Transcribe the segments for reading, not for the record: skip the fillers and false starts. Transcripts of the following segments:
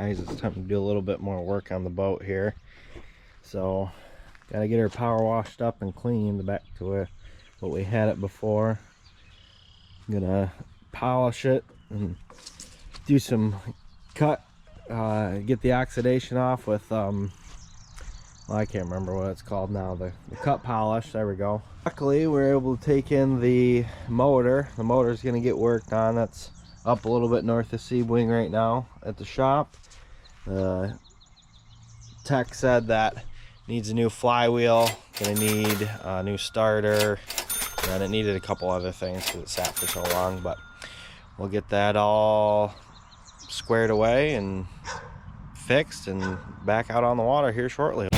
guys. It's time to do a little bit more work on the boat here. So, gotta get her power washed up and cleaned back to what we had it before. I'm gonna polish it and do some cut, get the oxidation off with, well, I can't remember what it's called now, the cut polish. There we go. Luckily, we're able to take in the motor. The motor's gonna get worked on. That's up a little bit north of Sebring right now at the shop. Tech said that needs a new flywheel, gonna need a new starter, and it needed a couple other things because it sat for so long, but we'll get that all squared away and fixed and back out on the water here shortly.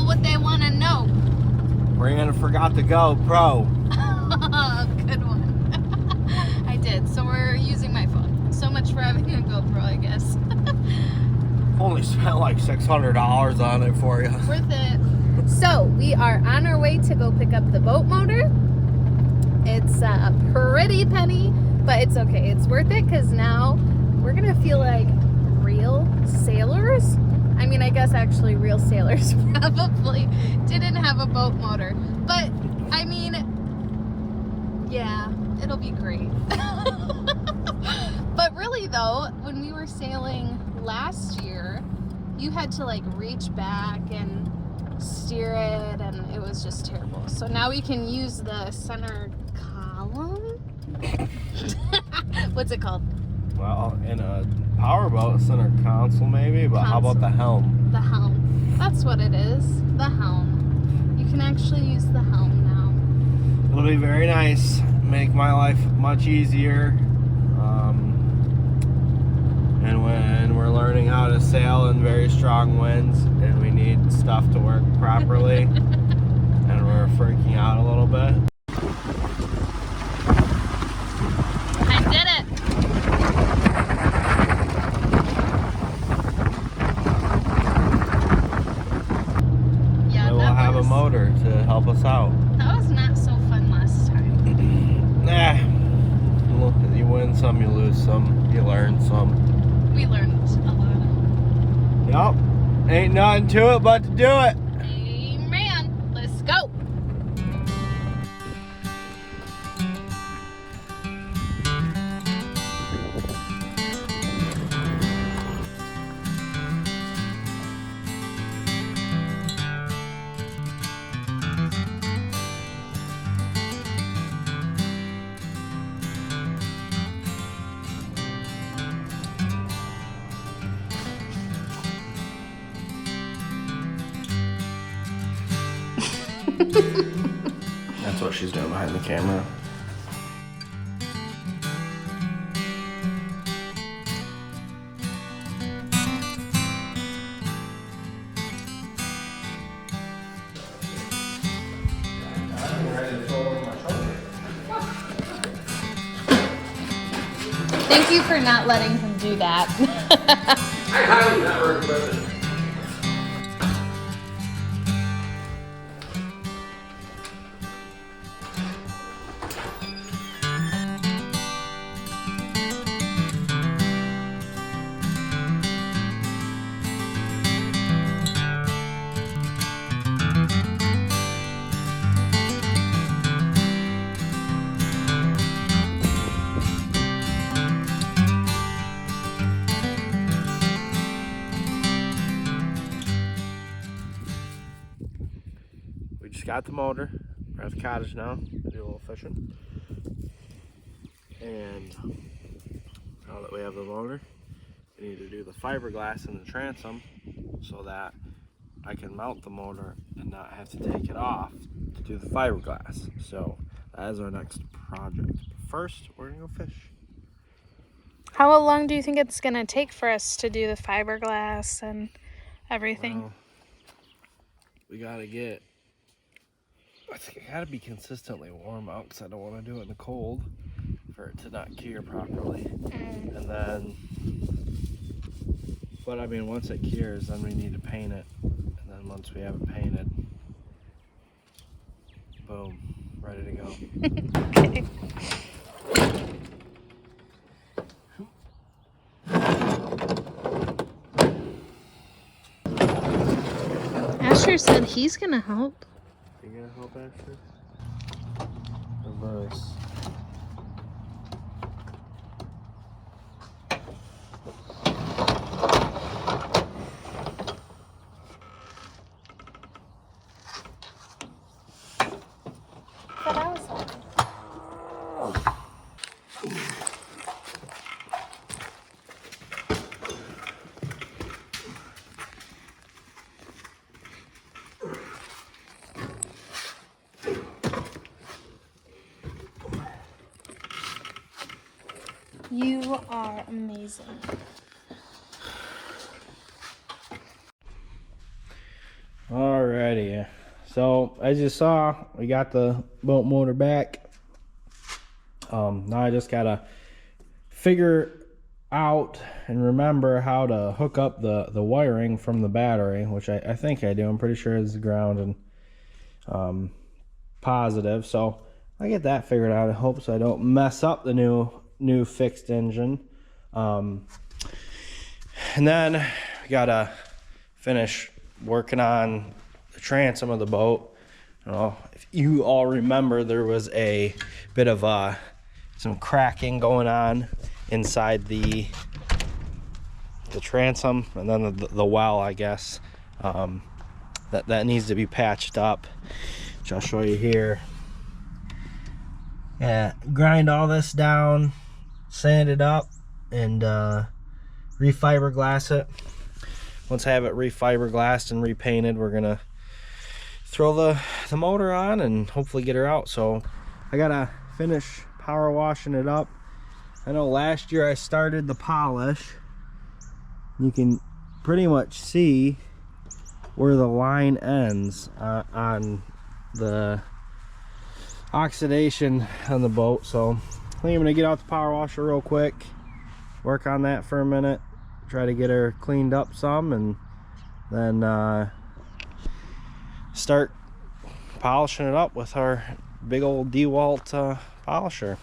What they want to know. Brianna forgot the GoPro. Good one. I did. So we're using my phone. So much for having a GoPro, I guess. Only spent like $600 on it for you. Worth it. So we are on our way to go pick up the boat motor. It's a pretty penny, but it's okay. It's worth it because now we're gonna feel like real sailors. I mean, I guess actually real sailors probably didn't have a boat motor. But, I mean, yeah, it'll be great. But really, though, when we were sailing last year, you had to, like, reach back and steer it, and it was just terrible. So now we can use the center column? What's it called? Well, in a powerboat, center console maybe, but how about the helm? The helm. That's what it is. The helm. You can actually use the helm now. It'll be very nice. Make my life much easier. And when we're learning how to sail in very strong winds and we need stuff to work properly and we're freaking out a little bit. I did it. A motor to help us out. That was not so fun last time. Nah. You win some, you lose some, you learn some. We learned a Yep. lot. Ain't nothing to it but to do it. Amen. Let's go. That's what she's doing behind the camera. Thank you for not letting him do that. I highly not recommend it. We just got the motor. We're at the cottage now. Do a little fishing. And now that we have the motor, we need to do the fiberglass in the transom so that I can mount the motor and not have to take it off to do the fiberglass. So that is our next project. But first, we're gonna go fish. How long do you think it's gonna take for us to do the fiberglass and everything? Well, we gotta get, I think it gotta be consistently warm out because I don't want to do it in the cold for it to not cure properly. And then, but I mean, once it cures, then we need to paint it. And then once we have it painted, boom, ready to go. Okay. Asher said he's gonna help. You gonna help, Asher? Reverse. But I was You are amazing. Alrighty, so as you saw, we got the boat motor back. Now I just gotta figure out and remember how to hook up the wiring from the battery, which I think I do. I'm pretty sure it's ground and positive. So I get that figured out. I hope so I don't mess up the new fixed engine. And then we gotta finish working on the transom of the boat. I don't know if you all remember, there was a bit of some cracking going on inside the transom, and then the well, I guess, that needs to be patched up, which I'll show you here. Yeah, grind all this down, sand it up, and refiberglass it. Once I have it refiberglassed and repainted, we're gonna throw the motor on and hopefully get her out. So I gotta finish power washing it up. I know last year I started the polish. You can pretty much see where the line ends on the oxidation on the boat. So I think I'm gonna get out the power washer real quick, work on that for a minute, try to get her cleaned up some, and then start polishing it up with our big old DeWalt polisher.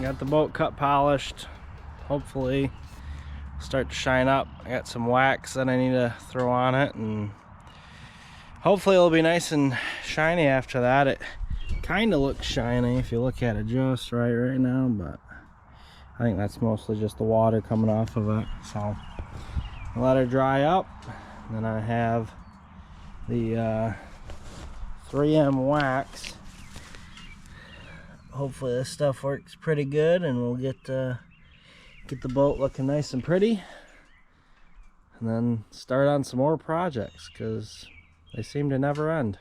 Got the boat cut polished. Hopefully start to shine up. I got some wax that I need to throw on it, and hopefully it'll be nice and shiny after that. It kind of looks shiny if you look at it just right now, but I think that's mostly just the water coming off of it. So let her dry up. Then I have the 3M wax. Hopefully this stuff works pretty good, and we'll get the boat looking nice and pretty, and then start on some more projects because they seem to never end.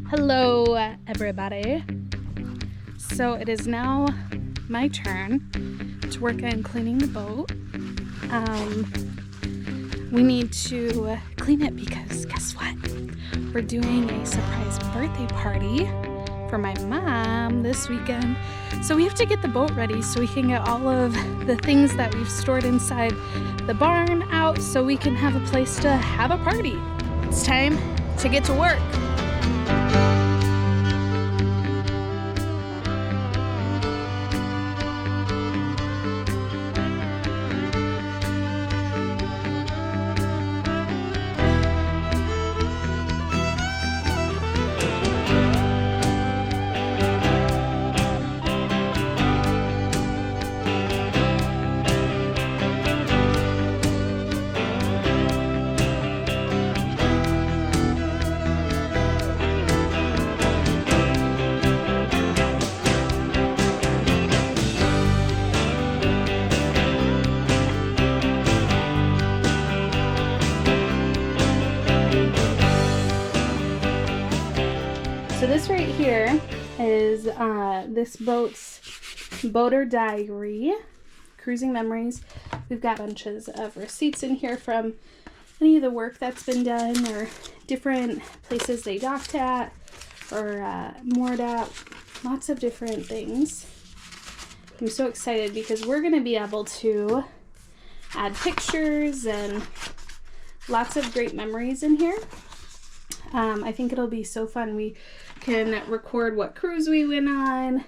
Hello everybody. So it is now my turn to work on cleaning the boat. We need to clean it because guess what? We're doing a surprise birthday party for my mom this weekend. So we have to get the boat ready so we can get all of the things that we've stored inside the barn out so we can have a place to have a party. It's time to get to work. So this right here is this boat's boater diary, cruising memories. We've got bunches of receipts in here from any of the work that's been done or different places they docked at or moored at. Lots of different things. I'm so excited because we're going to be able to add pictures and lots of great memories in here. I think it'll be so fun. We can record what cruise we went on,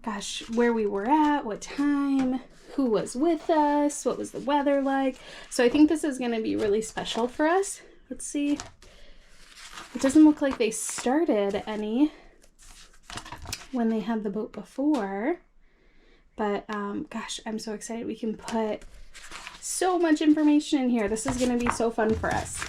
gosh, where we were at, what time, who was with us, what was the weather like. So I think this is going to be really special for us. Let's see. It doesn't look like they started any when they had the boat before, but gosh, I'm so excited. We can put so much information in here. This is going to be so fun for us.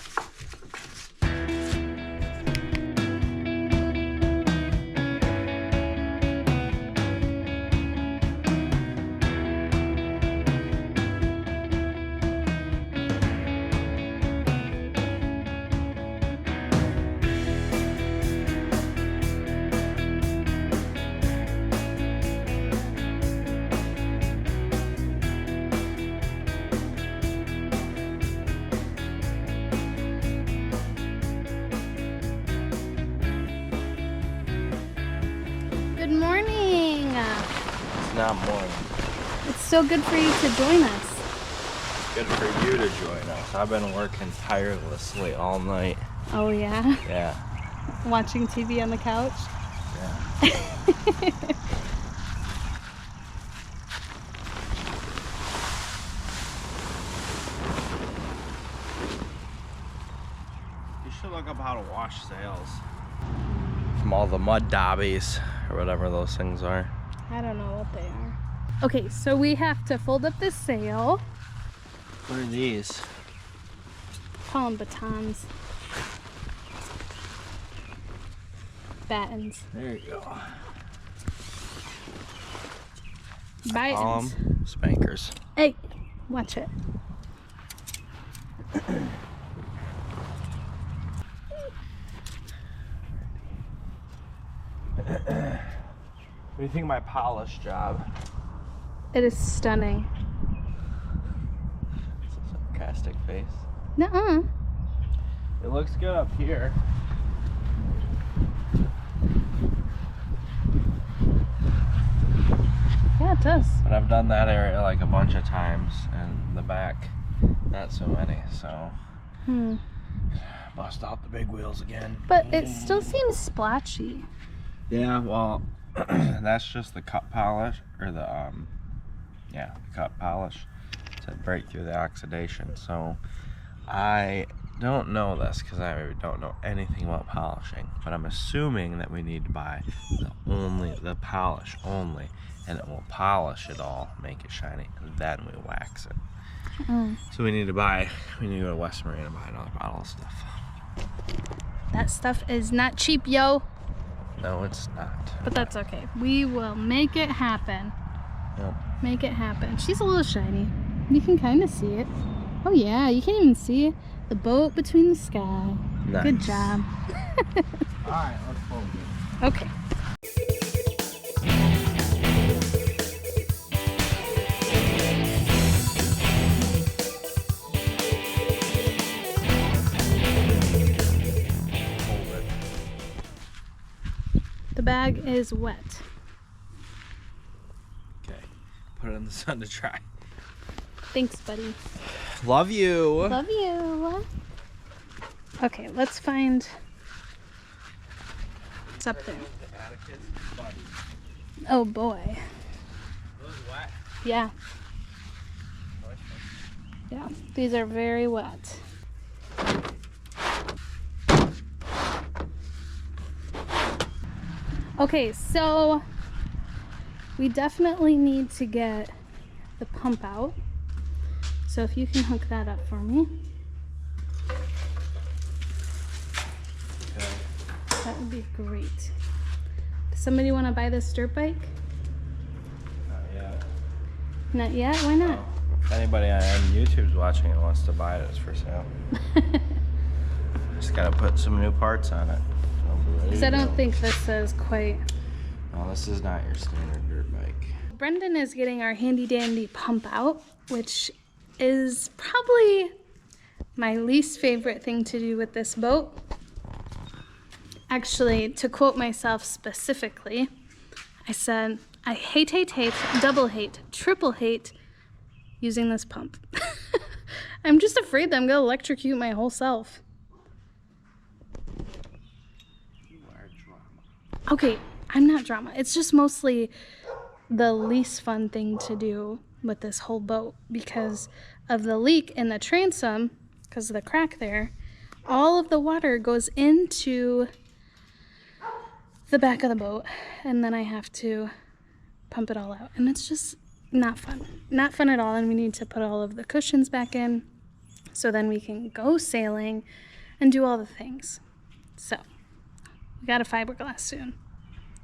Good morning. It's not morning. It's so good for you to join us. It's good for you to join us. I've been working tirelessly all night. Oh yeah? Yeah. Watching TV on the couch? Yeah. You should look up how to wash sails from all the mud dobbies or whatever those things are. I don't know what they are. Okay, so we have to fold up this sail. What are these? Call them batons. Battens. There you go. Battens. Spankers. Hey, watch it. What do you think of my polish job? It is stunning. It's a sarcastic face. Nuh-uh. It looks good up here. Yeah, it does. But I've done that area like a bunch of times, and the back, not so many, so bust out the big wheels again. But it still seems splashy. Yeah, well, that's just the cut polish, or the cut polish to break through the oxidation. So I don't know this because I don't know anything about polishing, but I'm assuming that we need to buy the polish only, and it will polish it all, make it shiny, and then we wax it. So we need to go to West Marine and buy another bottle of stuff. That stuff is not cheap, yo. No, it's not. But that's okay. We will make it happen. Yep. Make it happen. She's a little shiny. You can kind of see it. Oh yeah, you can't even see it. The boat between the sky. Nice. Good job. Alright, let's fold it. Okay. The bag is wet. Okay, put it in the sun to dry. Thanks, buddy. Love you. Love you. Okay, let's find what's up there. Oh boy. Wet. Yeah. Yeah, these are very wet. Okay, so we definitely need to get the pump out. So if you can hook that up for me. Okay. That would be great. Does somebody want to buy this dirt bike? Not yet. Not yet? Why not? If anybody on YouTube's watching and wants to buy it, it's for sale. Just gotta put some new parts on it. Because I don't think this is quite... No, this is not your standard dirt bike. Brendan is getting our handy dandy pump out, which is probably my least favorite thing to do with this boat. Actually, to quote myself specifically, I said, I hate, double hate, triple hate using this pump. I'm just afraid that I'm going to electrocute my whole self. Okay, I'm not drama. It's just mostly the least fun thing to do with this whole boat because of the leak in the transom, because of the crack there. All of the water goes into the back of the boat, and then I have to pump it all out. And it's just not fun. Not fun at all, and we need to put all of the cushions back in so then we can go sailing and do all the things. So, we got a fiberglass soon.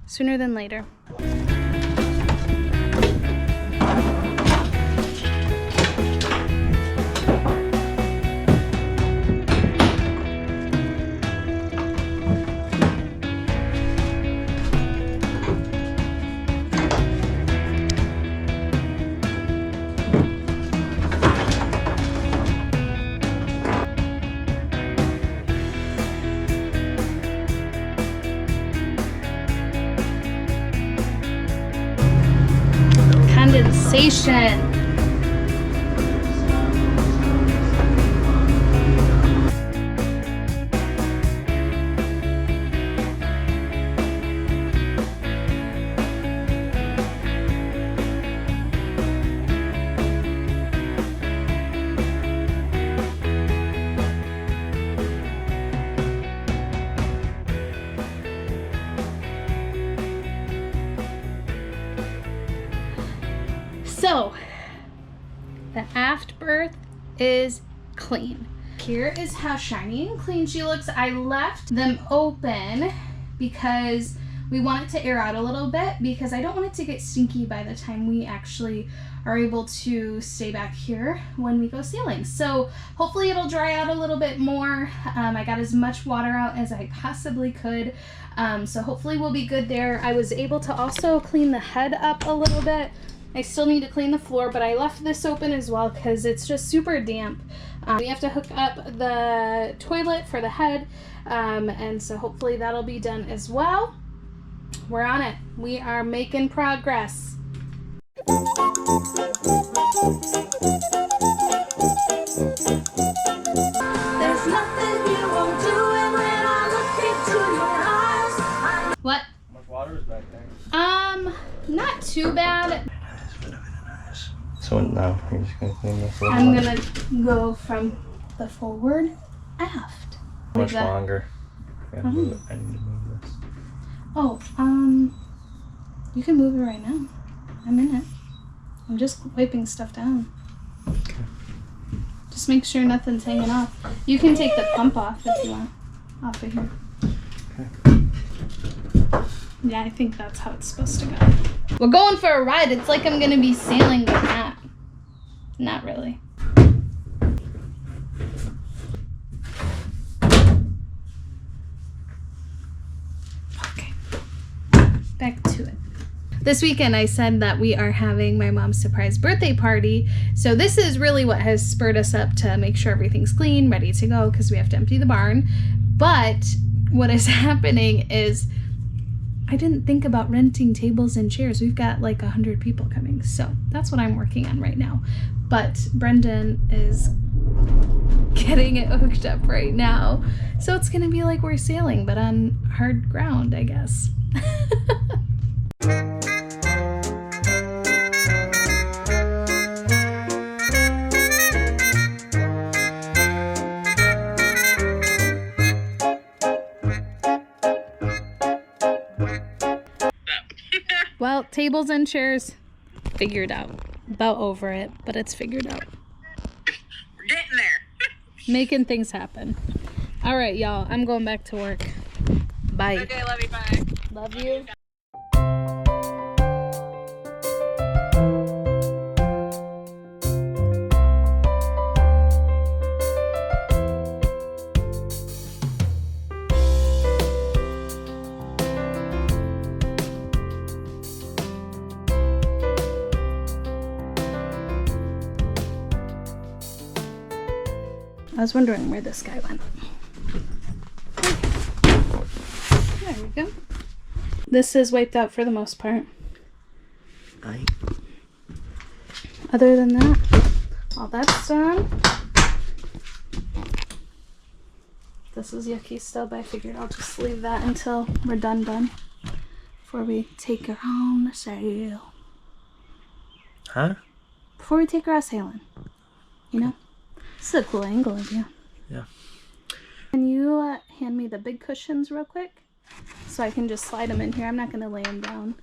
Sooner than later. Condensation. So, the aft berth is clean. Here is how shiny and clean she looks. I left them open because we want it to air out a little bit because I don't want it to get stinky by the time we actually are able to stay back here when we go sailing. So hopefully it'll dry out a little bit more. I got as much water out as I possibly could. So hopefully we'll be good there. I was able to also clean the head up a little bit. I still need to clean the floor, but I left this open as well because it's just super damp. We have to hook up the toilet for the head, and so hopefully that'll be done as well. We're on it. We are making progress. There's nothing you won't do when I look into your eyes. What? How much water is back there? Not too bad. So now you're just gonna clean this a little I'm bit. gonna go from the forward aft. Much longer. I need to move this. Oh, you can move it right now. I'm in it. I'm just wiping stuff down. Okay. Just make sure nothing's hanging off. You can take the pump off if you want. Off of here. Okay. Yeah, I think that's how it's supposed to go. We're going for a ride. It's like I'm gonna be sailing, but not. Not really. Okay. Back to it. This weekend I said that we are having my mom's surprise birthday party. So this is really what has spurred us up to make sure everything's clean, ready to go, because we have to empty the barn. But what is happening is I didn't think about renting tables and chairs. We've got like 100 people coming. So that's what I'm working on right now. But Brendan is getting it hooked up right now. So it's gonna be like we're sailing, but on hard ground, I guess. Well, tables and chairs figured out. About over it, but it's figured out. We're getting there. Making things happen. All right, y'all. I'm going back to work. Bye. Okay, love you, bye. Love you. I was wondering where this guy went. There we go. This is wiped out for the most part. Aye. Other than that, all that's done. This is yucky still, but I figured I'll just leave that until we're done before we take her on sail. Huh? Before we take her out sailing. You know? This is a cool angle of you. Yeah. Can you hand me the big cushions real quick? So I can just slide them in here. I'm not going to lay them down.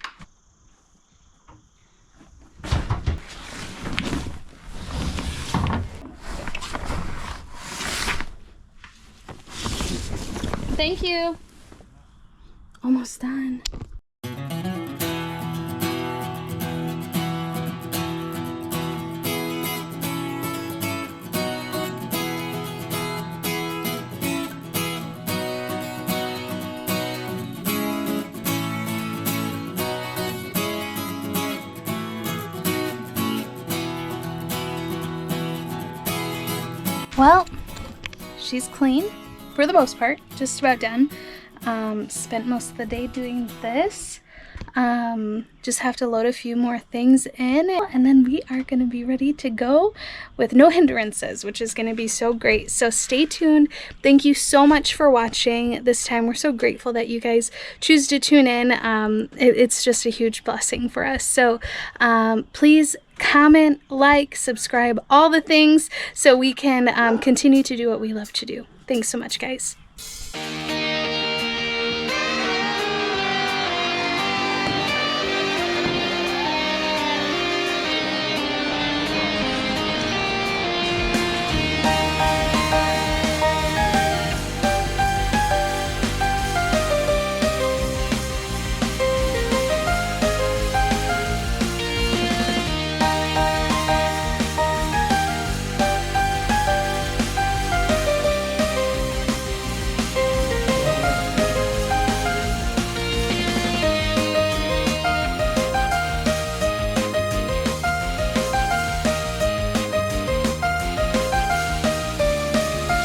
Thank you. Almost done. Well, she's clean for the most part, just about done. Spent most of the day doing this. Just have to load a few more things in, and then we are going to be ready to go with no hindrances, which is going to be so great. So stay tuned. Thank you so much for watching this time. We're so grateful that you guys choose to tune in. It's just a huge blessing for us. So please comment, like, subscribe, all the things, so we can continue to do what we love to do. Thanks so much, guys.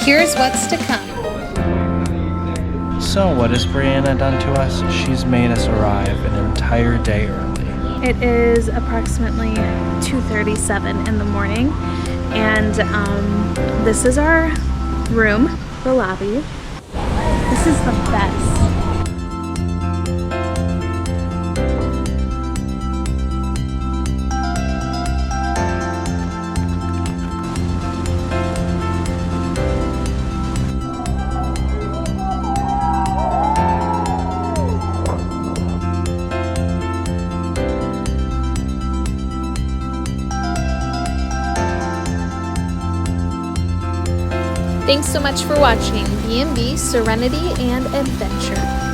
Here's what's to come. So what has Brianna done to us? She's made us arrive an entire day early. It is approximately 2:37 in the morning, and this is our room, the lobby. This is the best. Thanks so much for watching B&B Serenity and Adventure.